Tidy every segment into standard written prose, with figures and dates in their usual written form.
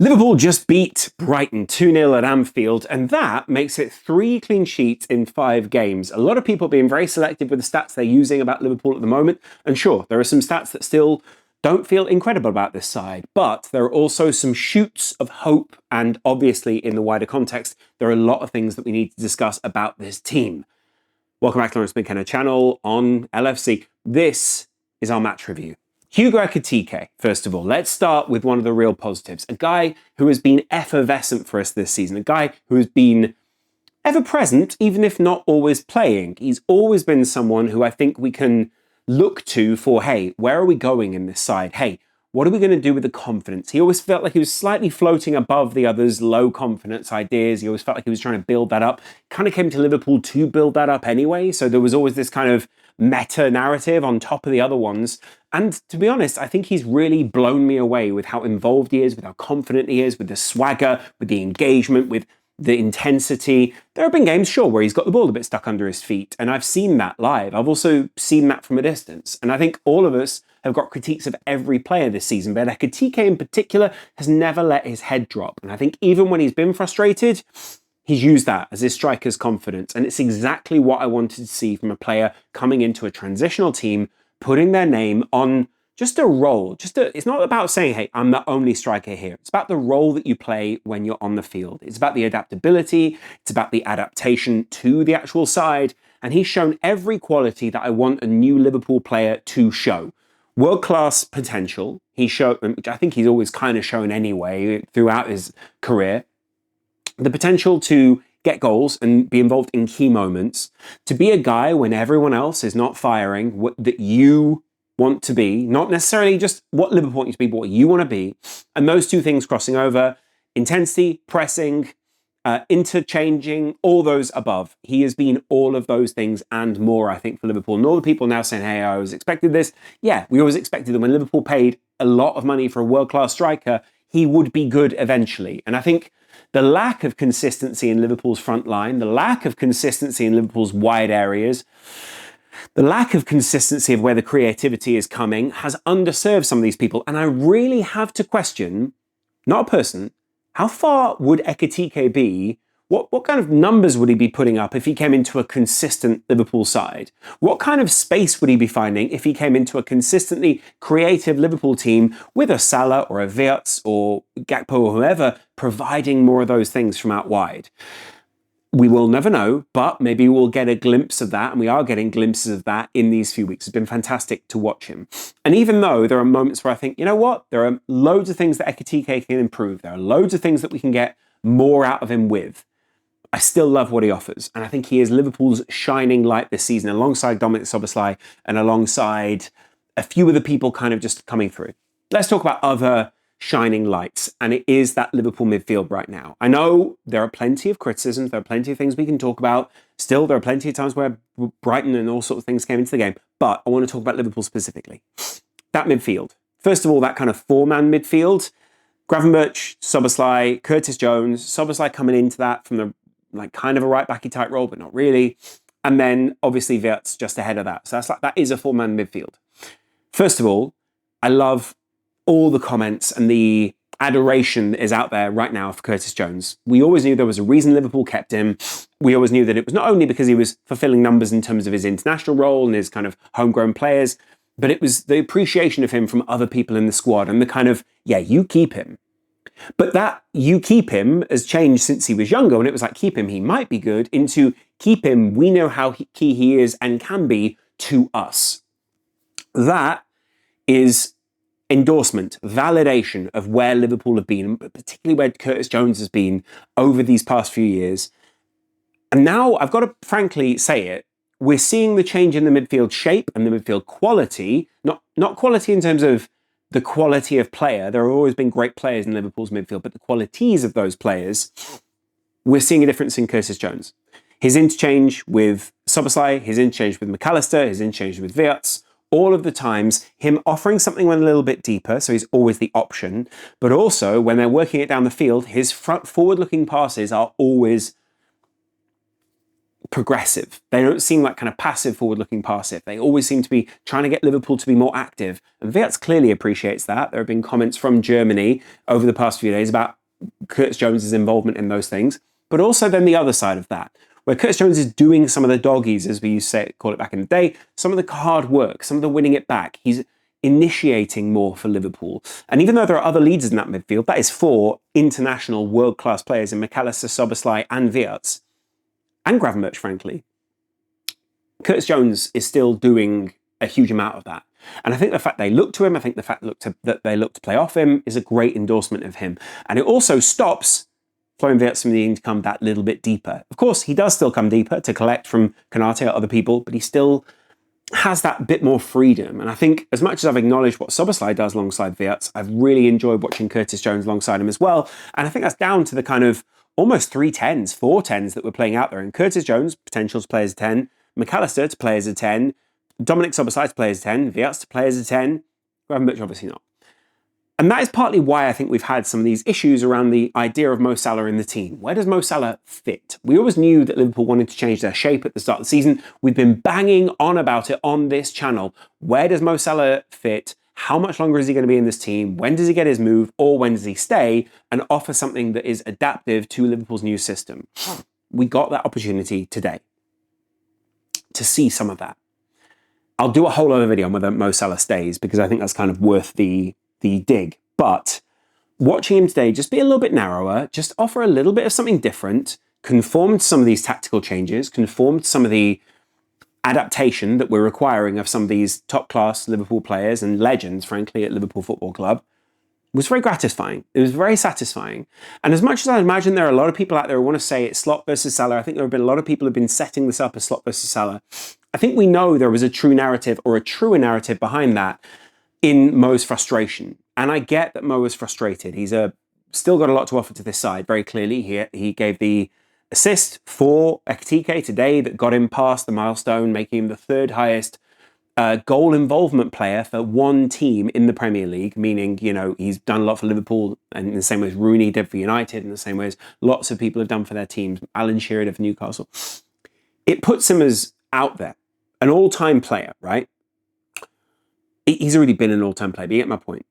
Liverpool just beat Brighton 2-0 at Anfield, and that makes it 3 clean sheets in 5 games. A lot of people being very selective with the stats they're using about Liverpool at the moment, and sure, there are some stats that still don't feel incredible about this side, but there are also some shoots of hope, and obviously in the wider context, there are a lot of things that we need to discuss about this team. Welcome back to Laurence McKenna channel on LFC. This is our match review. Hugo Ekitike, first of all, let's start with one of the real positives. A guy who has been effervescent for us this season. A guy who has been ever present, even if not always playing. He's always been someone who I think we can look to for, hey, where are we going in this side? Hey, what are we going to do with the confidence? He always felt like he was slightly floating above the others' low confidence ideas. He always felt like he was trying to build that up. Kind of came to Liverpool to build that up anyway. So there was always this kind of meta narrative on top of the other ones. And to be honest, I think he's really blown me away with how involved he is, with how confident he is, with the swagger, with the engagement, with the intensity. There have been games, sure, where he's got the ball a bit stuck under his feet, and I've seen that live. I've also seen that from a distance. And I think all of us have got critiques of every player this season, but Ekitike in particular has never let his head drop. And I think even when he's been frustrated, he's used that as his striker's confidence. And it's exactly what I wanted to see from a player coming into a transitional team, putting their name on just a role. It's not about saying, hey, I'm the only striker here. It's about the role that you play when you're on the field. It's about the adaptability. It's about the adaptation to the actual side. And he's shown every quality that I want a new Liverpool player to show. World-class potential. He showed, which I think he's always kind of shown anyway throughout his career. The potential to get goals and be involved in key moments. To be a guy when everyone else is not firing, that you want to be, not necessarily just what Liverpool want you to be, but what you want to be. And those two things crossing over, intensity, pressing, interchanging, all those above. He has been all of those things and more, I think, for Liverpool. And all the people now saying, hey, I always expected this. Yeah, we always expected that when Liverpool paid a lot of money for a world-class striker, he would be good eventually. And I think the lack of consistency in Liverpool's front line, the lack of consistency in Liverpool's wide areas, the lack of consistency of where the creativity is coming has underserved some of these people. And I really have to question, not a person, how far would Ekitike be? What kind of numbers would he be putting up if he came into a consistent Liverpool side? What kind of space would he be finding if he came into a consistently creative Liverpool team with a Salah or a Wirtz or Gakpo or whoever providing more of those things from out wide? We will never know, but maybe we'll get a glimpse of that, and we are getting glimpses of that in these few weeks. It's been fantastic to watch him. And even though there are moments where I think, you know what, there are loads of things that Ekitike can improve. There are loads of things that we can get more out of him with. I still love what he offers, and I think he is Liverpool's shining light this season, alongside Dominic Szoboszlai and alongside a few of the people kind of just coming through. Let's talk about other shining lights, and it is that Liverpool midfield right now. I know there are plenty of criticisms, there are plenty of things we can talk about. Still, there are plenty of times where Brighton and all sorts of things came into the game, but I want to talk about Liverpool specifically. That midfield. First of all, that kind of 4-man midfield. Gravenberch, Szoboszlai, Curtis Jones, Szoboszlai coming into that from the kind of a right-backy type role, but not really. And then obviously Wirtz just ahead of that. So that is a 4-man midfield. First of all, I love all the comments and the adoration that is out there right now for Curtis Jones. We always knew there was a reason Liverpool kept him. We always knew that it was not only because he was fulfilling numbers in terms of his international role and his kind of homegrown players, but it was the appreciation of him from other people in the squad and the kind of, yeah, you keep him. But that you keep him has changed since he was younger, when it was like, keep him, he might be good, into keep him, we know how key he is and can be to us. That is endorsement, validation of where Liverpool have been, but particularly where Curtis Jones has been over these past few years. And now I've got to frankly say it, we're seeing the change in the midfield shape and the midfield quality, not quality in terms of the quality of player. There have always been great players in Liverpool's midfield, but the qualities of those players, we're seeing a difference in Curtis Jones. His interchange with Szoboszlai, his interchange with McAllister, his interchange with Wirtz, all of the times, him offering something when a little bit deeper, so he's always the option, but also when they're working it down the field, his forward-looking passes are always progressive. They don't seem like kind of passive, forward-looking passive. They always seem to be trying to get Liverpool to be more active. And Wirtz clearly appreciates that. There have been comments from Germany over the past few days about Curtis Jones's involvement in those things. But also then the other side of that, where Curtis Jones is doing some of the doggies, as we used to call it back in the day, some of the hard work, some of the winning it back. He's initiating more for Liverpool. And even though there are other leaders in that midfield, that is 4 international world-class players in McAllister, Szoboszlai and Wirtz, and Gravenberch, frankly. Curtis Jones is still doing a huge amount of that. And I think the fact they look to him, I think the fact that they look to play off him is a great endorsement of him. And it also stops Florian Wirtz from needing to come that little bit deeper. Of course, he does still come deeper to collect from Konate or other people, but he still has that bit more freedom. And I think as much as I've acknowledged what Szoboszlai does alongside Wirtz, I've really enjoyed watching Curtis Jones alongside him as well. And I think that's down to the kind of almost 3 10s, 4 10s that we're playing out there. And Curtis Jones, potential to play as a 10, McAllister to play as a 10, Dominic Szoboszlai to play as a 10, Wirtz to play as a 10, Gravenberch obviously not. And that is partly why I think we've had some of these issues around the idea of Mo Salah in the team. Where does Mo Salah fit? We always knew that Liverpool wanted to change their shape at the start of the season. We've been banging on about it on this channel. Where does Mo Salah fit? How much longer is he going to be in this team? When does he get his move? Or when does he stay and offer something that is adaptive to Liverpool's new system? We got that opportunity today to see some of that. I'll do a whole other video on whether Mo Salah stays because I think that's kind of worth the dig. But watching him today just be a little bit narrower, just offer a little bit of something different, conform to some of these tactical changes, conform to some of the adaptation that we're requiring of some of these top-class Liverpool players and legends, frankly, at Liverpool Football Club, was very gratifying. It was very satisfying. And as much as I imagine there are a lot of people out there who want to say it's Slot versus Salah, I think there have been a lot of people who have been setting this up as Slot versus Salah. I think we know there was a true narrative or a truer narrative behind that in Mo's frustration. And I get that Mo was frustrated. He's still got a lot to offer to this side, very clearly. He gave the assist for Ekitike today that got him past the milestone, making him the 3rd highest goal involvement player for one team in the Premier League, meaning, you know, he's done a lot for Liverpool and in the same way as Rooney did for United, in the same way as lots of people have done for their teams, Alan Shearer did for Newcastle. It puts him as out there, an all-time player, right? He's already been an all-time player, but you get my point.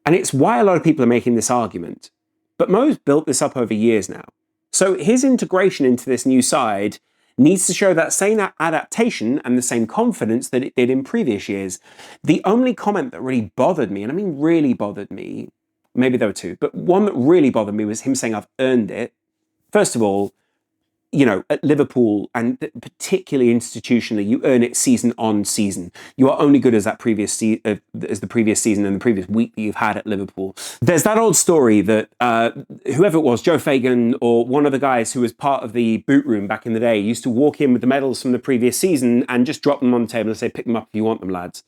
And it's why a lot of people are making this argument. But Mo's built this up over years now. So his integration into this new side needs to show that same adaptation and the same confidence that it did in previous years. The only comment that really bothered me, and I mean really bothered me, maybe there were 2, but one that really bothered me was him saying I've earned it. First of all, you know, at Liverpool and particularly institutionally, you earn it season on season. You are only good as that previous as the previous season and the previous week that you've had at Liverpool. There's that old story that whoever it was, Joe Fagan or one of the guys who was part of the boot room back in the day, used to walk in with the medals from the previous season and just drop them on the table and say, pick them up if you want them, lads.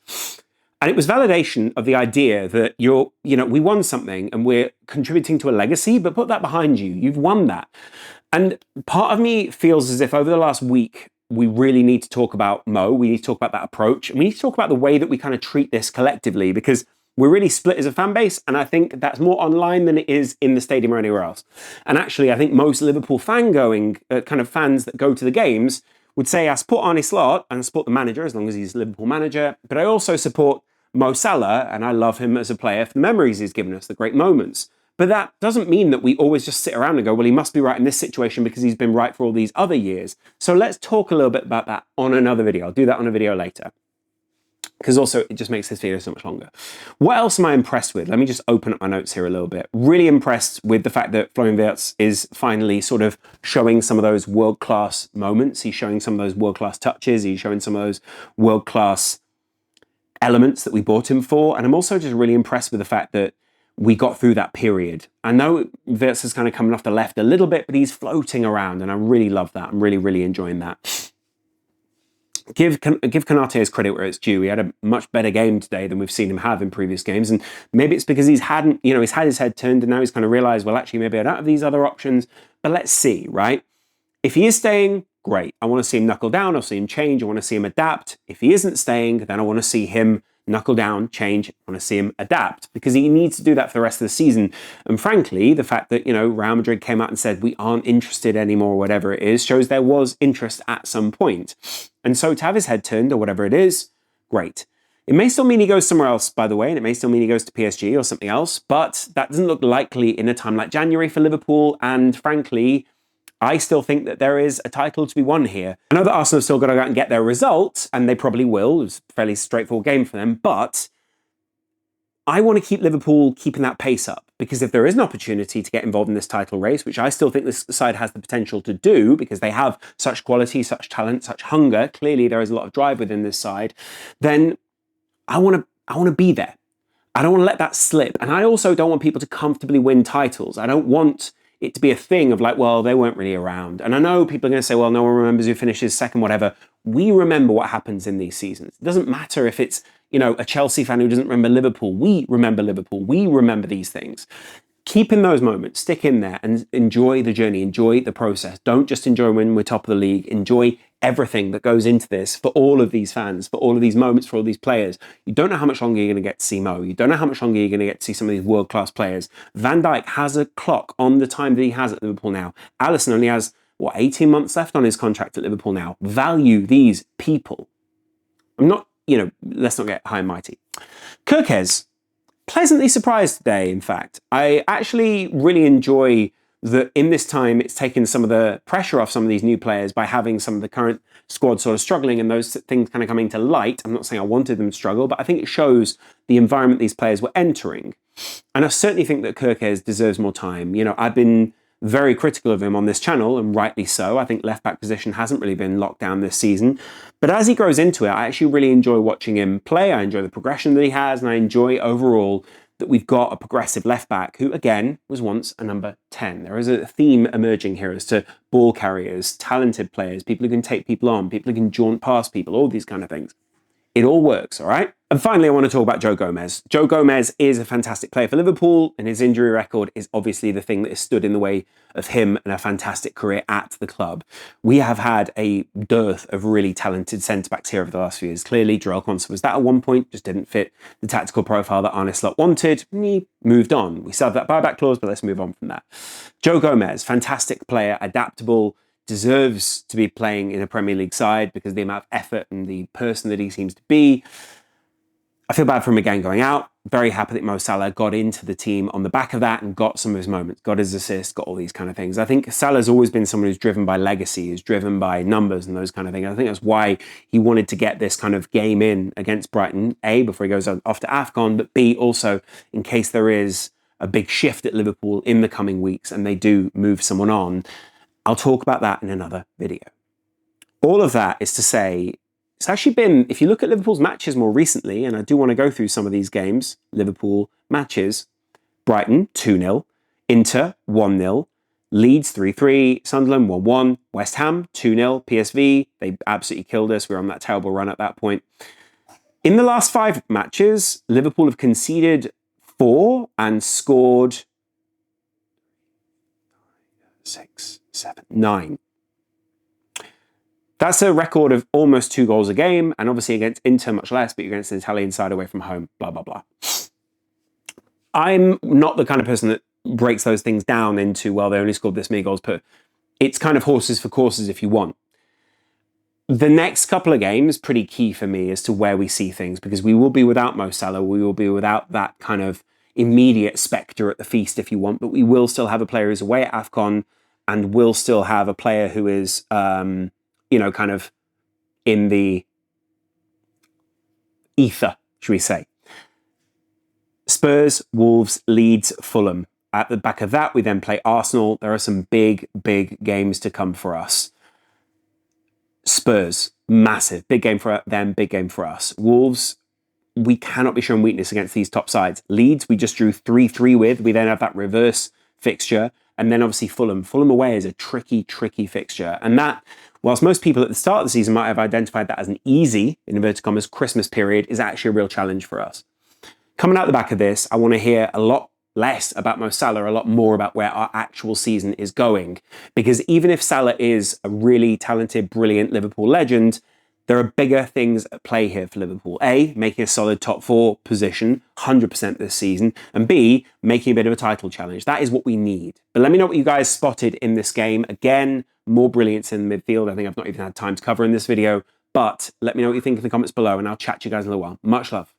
And it was validation of the idea that we won something and we're contributing to a legacy, but put that behind you. You've won that. And part of me feels as if over the last week, we really need to talk about Mo. We need to talk about that approach. And we need to talk about the way that we kind of treat this collectively, because we're really split as a fan base. And I think that's more online than it is in the stadium or anywhere else. And actually, I think most Liverpool kind of fans that go to the games would say, I support Arne Slot and I support the manager as long as he's a Liverpool manager. But I also support Mo Salah, and I love him as a player for the memories he's given us, the great moments. But that doesn't mean that we always just sit around and go, well, he must be right in this situation because he's been right for all these other years. So let's talk a little bit about that on another video. I'll do that on a video later, because also it just makes this video so much longer. What else am I impressed with? Let me just open up my notes here a little bit. Really impressed with the fact that Florian Wirtz is finally sort of showing some of those world-class moments. He's showing some of those world-class touches. He's showing some of those world-class elements that we bought him for. And I'm also just really impressed with the fact that we got through that period. I know Wirtz is kind of coming off the left a little bit, but he's floating around, and I really love that. I'm really, really enjoying that. Give Konate his credit where it's due. He had a much better game today than we've seen him have in previous games, and maybe it's because he's had his head turned, and now he's kind of realised, well, actually, maybe I don't have these other options. But let's see, right? If he is staying, great. I want to see him knuckle down. I'll see him change. I want to see him adapt. If he isn't staying, then I want to see him knuckle down, change. I want to see him adapt because he needs to do that for the rest of the season. And frankly, the fact that, Real Madrid came out and said we aren't interested anymore, or whatever it is, shows there was interest at some point. And so to have his head turned or whatever it is, great. It may still mean he goes somewhere else, by the way, and it may still mean he goes to PSG or something else, but that doesn't look likely in a time like January for Liverpool. And frankly, I still think that there is a title to be won here. I know that Arsenal have still got to go out and get their results, and they probably will. It was a fairly straightforward game for them, but I want to keep Liverpool keeping that pace up, because if there is an opportunity to get involved in this title race, which I still think this side has the potential to do, because they have such quality, such talent, such hunger, clearly there is a lot of drive within this side, then I want to be there. I don't want to let that slip. And I also don't want people to comfortably win titles. I don't want it to be a thing of like, well, they weren't really around. And I know people are going to say, well, no one remembers who finishes second, whatever. We remember what happens in these seasons. It doesn't matter if it's, a Chelsea fan who doesn't remember Liverpool. We remember Liverpool. We remember these things. Keep in those moments, stick in there and enjoy the journey, enjoy the process. Don't just enjoy when we're top of the league. Enjoy everything that goes into this for all of these fans, for all of these moments, for all these players. You don't know how much longer you're going to get to see Mo. You don't know how much longer you're going to get to see some of these world-class players. Van Dijk has a clock on the time that he has at Liverpool now. Alisson only has, 18 months left on his contract at Liverpool now. Value these people. I'm not, let's not get high and mighty. Kirkes, pleasantly surprised today, in fact. I actually really enjoy that in this time it's taken some of the pressure off some of these new players by having some of the current squad sort of struggling and those things kind of coming to light. I'm not saying I wanted them to struggle, but I think it shows the environment these players were entering. And I certainly think that Kirkes deserves more time. I've been very critical of him on this channel, and rightly so. I think left-back position hasn't really been locked down this season. But as he grows into it, I actually really enjoy watching him play. I enjoy the progression that he has, and I enjoy overall that we've got a progressive left-back who, again, was once a number 10. There is a theme emerging here as to ball carriers, talented players, people who can take people on, people who can jaunt past people, all these kind of things. It all works, all right? And finally, I want to talk about Joe Gomez. Joe Gomez is a fantastic player for Liverpool, and his injury record is obviously the thing that has stood in the way of him and a fantastic career at the club. We have had a dearth of really talented centre-backs here over the last few years. Clearly, Jarell Quansah was that at one point, just didn't fit the tactical profile that Arne Slot wanted, and he moved on. We still have that buyback clause, but let's move on from that. Joe Gomez, fantastic player, adaptable, deserves to be playing in a Premier League side because of the amount of effort and the person that he seems to be. I feel bad for him again going out. Very happy that Mo Salah got into the team on the back of that and got some of his moments, got his assists, got all these kind of things. I think Salah's always been someone who's driven by legacy, who's driven by numbers and those kind of things. I think that's why he wanted to get this kind of game in against Brighton, A, before he goes off to AFCON, but B, also in case there is a big shift at Liverpool in the coming weeks and they do move someone on. I'll talk about that in another video. All of that is to say, it's actually been, if you look at Liverpool's matches more recently, and I do want to go through some of these games, Liverpool matches, Brighton 2-0, Inter 1-0, Leeds 3-3, Sunderland 1-1, West Ham 2-0, PSV, they absolutely killed us. We were on that terrible run at that point. In the last 5 matches, Liverpool have conceded 4 and scored 6, 7, 9. That's a record of almost 2 goals a game, and obviously against Inter much less, but you're against an Italian side away from home, blah, blah, blah. I'm not the kind of person that breaks those things down into, well, they only scored this many goals per. It's kind of horses for courses if you want. The next couple of games, pretty key for me as to where we see things, because we will be without Mo Salah, we will be without that kind of immediate spectre at the feast if you want, but we will still have a player who's away at AFCON, and we'll still have a player who is, kind of in the ether, should we say. Spurs, Wolves, Leeds, Fulham. At the back of that, we then play Arsenal. There are some big, big games to come for us. Spurs, massive. Big game for them, big game for us. Wolves, we cannot be shown weakness against these top sides. Leeds, we just drew 3-3 with. We then have that reverse fixture. And then obviously Fulham. Fulham away is a tricky, tricky fixture. And that, whilst most people at the start of the season might have identified that as an easy, in inverted commas, Christmas period, is actually a real challenge for us. Coming out the back of this, I want to hear a lot less about Mo Salah, a lot more about where our actual season is going. Because even if Salah is a really talented, brilliant Liverpool legend, There are bigger things at play here for Liverpool. A, making a solid top 4 position, 100% this season. And B, making a bit of a title challenge. That is what we need. But let me know what you guys spotted in this game. Again, more brilliance in the midfield. I think I've not even had time to cover in this video. But let me know what you think in the comments below, and I'll chat to you guys in a little while. Much love.